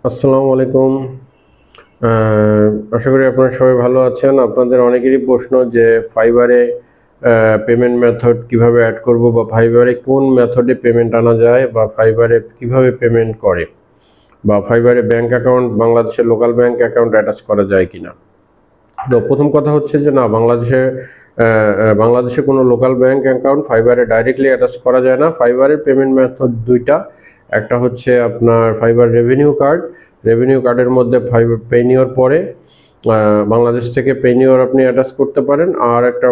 আসসালামু আলাইকুম। আশা করি আপনারা সবাই ভালো আছেন। আপনাদের অনেকেরই প্রশ্ন যে ফাইবারে পেমেন্ট মেথড কিভাবে অ্যাড করব বা ফাইবারে কোন মেথডে পেমেন্ট আনা যায় বা ফাইবারে কিভাবে পেমেন্ট করে বা ফাইবারে ব্যাংক অ্যাকাউন্ট বাংলাদেশের লোকাল ব্যাংক অ্যাকাউন্ট অ্যাটাচ করা যায় কিনা। তো প্রথম কথা হচ্ছে যে না, বাংলাদেশে কোনো লোকাল ব্যাংক অ্যাকাউন্ট ফাইবারে ডাইরেক্টলি অ্যাটাচ করা যায় না। ফাইবারের পেমেন্ট মেথড দুইটা, একটা হচ্ছে আপনার ফাইবার রেভিনিউ কার্ডের মধ্যে ফাইবার পেনিওর পরে বাংলাদেশ থেকে পেনিওর আপনি অ্যাটাচ করতে পারেন। আর একটা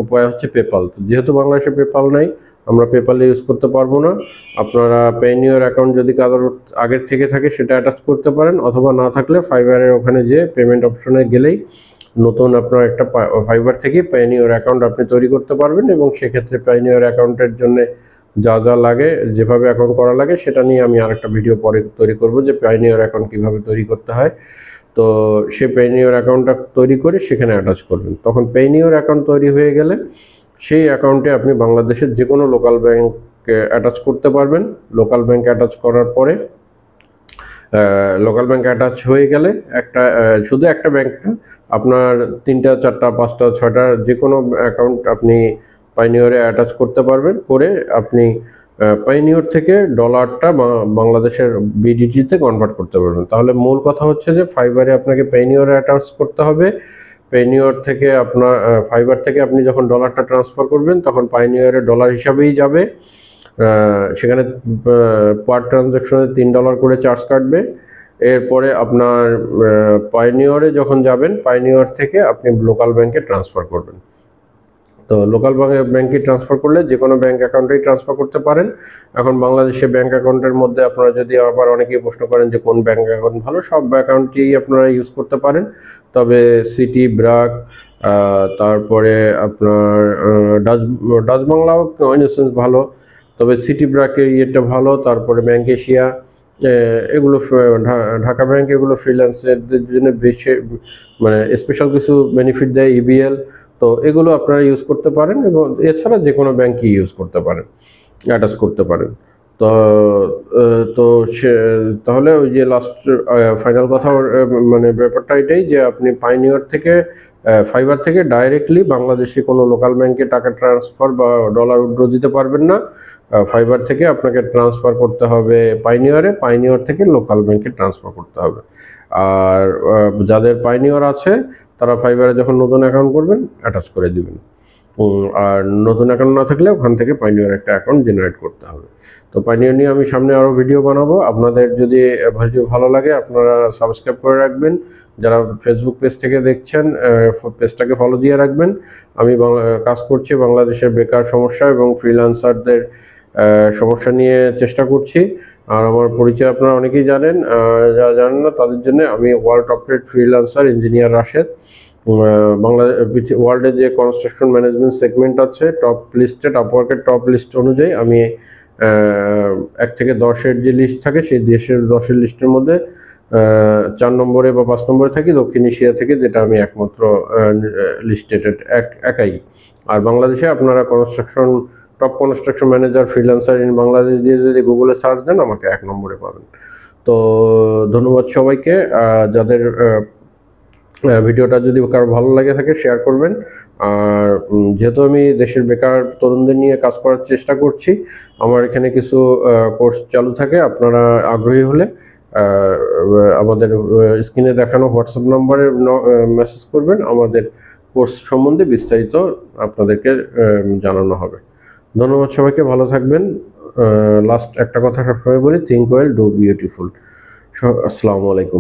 উপায় হচ্ছে পেপাল। যেহেতু বাংলাদেশে পেপাল নাই, আমরা পেপালে ইউজ করতে পারবো না। আপনারা পেনিওর অ্যাকাউন্ট যদি কারোর আগের থেকে থাকে সেটা অ্যাটাচ করতে পারেন, অথবা না থাকলে ফাইবারের ওখানে যে পেমেন্ট অপশনে গেলেই নতুন আপনার একটা ফাইবার থেকে পাইওনিয়র অ্যাকাউন্ট আপনি তৈরি করতে পারবেন। এবং সেক্ষেত্রে পাইওনিয়র অ্যাকাউন্টের জন্য যা যা লাগে, যেভাবে অ্যাকাউন্ট করা লাগে, সেটা নিয়ে আমি আরেকটা ভিডিও পরে তৈরি করব যে পাইওনিয়র অ্যাকাউন্ট কীভাবে তৈরি করতে হয়। তো সে পাইওনিয়র অ্যাকাউন্টটা তৈরি করে সেখানে অ্যাটাচ করবেন। তখন পাইওনিয়র অ্যাকাউন্ট তৈরি হয়ে গেলে সেই অ্যাকাউন্টে আপনি বাংলাদেশের যে কোনো লোকাল ব্যাংকে অ্যাটাচ করতে পারবেন। লোকাল ব্যাংক অ্যাটাচ করার পরে লোকাল ব্যাংক অ্যাটাচ হয়ে গেলে শুধু একটা ব্যাংক না, আপনার 3টা 4টা 5টা 6টা যে কোনো অ্যাকাউন্ট আপনি পাইওনিয়রে অ্যাটাচ করতে পারবেন। করে আপনি পাইওনিয়র থেকে ডলারটা বাংলাদেশের বিডিটিতে কনভার্ট করতে পারবেন। তাহলে মূল কথা হচ্ছে যে ফাইবারে আপনাকে পাইওনিয়রে অ্যাটাচ করতে হবে। পাইওনিয়র থেকে আপনার ফাইবার থেকে আপনি যখন ডলারটা ট্রান্সফার করবেন তখন পাইওনিয়রে ডলার হিসাবেই যাবে। সেখানে পার ট্রানজ্যাকশনে $3 করে চার্জ কাটবে। এরপরে আপনার পাইওনিয়রে যখন যাবেন, পাইওনিয়র থেকে আপনি লোকাল ব্যাংকে ট্রান্সফার করবেন। তো লোকাল ব্যাংকে ট্রান্সফার করলে যে কোনো ব্যাংক অ্যাকাউন্টেই ট্রান্সফার করতে পারেন। এখন বাংলাদেশে ব্যাংক অ্যাকাউন্টের মধ্যে আপনারা যদি আবার অনেকেই প্রশ্ন করেন যে কোন ব্যাংক অ্যাকাউন্ট ভালো, সব অ্যাকাউন্টই আপনারা ইউজ করতে পারেন। তবে সিটি, ব্র্যাক, তারপরে আপনার ডাচ বাংলাও ইন সেন্স ভালো, তবে সিটি ব্র্যাকের ইয়েটা ভালো। তারপরে ব্যাংক এশিয়া, এগুলো ঢাকা ব্যাংক, এগুলো ফ্রিল্যান্সারদের জন্য বেশি মানে স্পেশাল কিছু বেনিফিট দেয়, ইবিএল। তো এগুলো আপনারা ইউজ করতে পারেন এবং এছাড়া যে কোনো ব্যাংকই ইউজ করতে পারেন, অ্যাটাচ করতে পারেন। তো তো তাহলে ওই যে লাস্ট ফাইনাল কথা, মানে ব্যাপারটা এটাই যে আপনি পাইওনিয়র থেকে ফাইবার থেকে ডাইরেক্টলি বাংলাদেশি কোনো লোকাল ব্যাংকে টাকা ট্রান্সফার বা ডলার উইথড্র দিতে পারবেন না। ফাইবার থেকে আপনাকে ট্রান্সফার করতে হবে পাইওনিয়র থেকে লোকাল ব্যাংকে ট্রান্সফার করতে হবে। আর যাদের পাইওনিয়র আছে তারা ফাইবারে যখন নতুন অ্যাকাউন্ট করবেন অ্যাটাচ করে দিবেন। আর নতুন অ্যাকাউন্ট না থাকলে ওখান থেকে পাইওনিয়র একটা অ্যাকাউন্ট জেনারেট করতে হবে। তো পাইওনিয়র নিয়ে আমি সামনে আরও ভিডিও বানাবো। আপনাদের যদি ভিডিও ভালো লাগে আপনারা সাবস্ক্রাইব করে রাখবেন। যারা ফেসবুক পেজ থেকে দেখছেন, পেজটাকে ফলো দিয়ে রাখবেন। আমি কাজ করছি বাংলাদেশের বেকার সমস্যা এবং ফ্রিল্যান্সারদের সমস্যা নিয়ে চেষ্টা করছি। আর আমার পরিচয় আপনারা অনেকেই জানেন, যারা জানেন না তাদের জন্য আমি world top rate freelancer engineer Rashed. ওয়ার্ল্ডের যে কনস্ট্রাকশন ম্যানেজমেন্ট সেগমেন্ট আছে টপ লিস্টেড, আপওয়ার্কের টপ লিস্ট অনুযায়ী আমি 1 থেকে 10-এর যে লিস্ট থাকে সেই 10-এর লিস্টের মধ্যে 4 নম্বরে বা 5 নম্বরে থাকি দক্ষিণ এশিয়া থেকে, যেটা আমি একমাত্র লিস্টেড একাই। আর বাংলাদেশে আপনারা top construction manager freelancer in Bangladesh দিয়ে যদি গুগলে সার্চ দেন আমাকে 1 নম্বরে পাবেন। তো ধন্যবাদ সবাইকে। যাদের ভিডিওটা যদি কারো ভালো লাগে থাকে শেয়ার করবেন। আর যেহেতু আমি দেশের বেকার তরুণদের নিয়ে কাজ করার চেষ্টা করছি, আমার এখানে কিছু কোর্স চালু থাকে। আপনারা আগ্রহী হলে আমাদের স্ক্রিনে দেখানো হোয়াটসঅ্যাপ নাম্বারে মেসেজ করবেন, আমাদের কোর্স সম্বন্ধে বিস্তারিত আপনাদেরকে জানানো হবে। ধন্যবাদ সবাইকে, ভালো থাকবেন। লাস্ট একটা কথা সবসময় বলি, থিঙ্ক ওয়েল, ডু বিউটিফুল। আসসালামু আলাইকুম।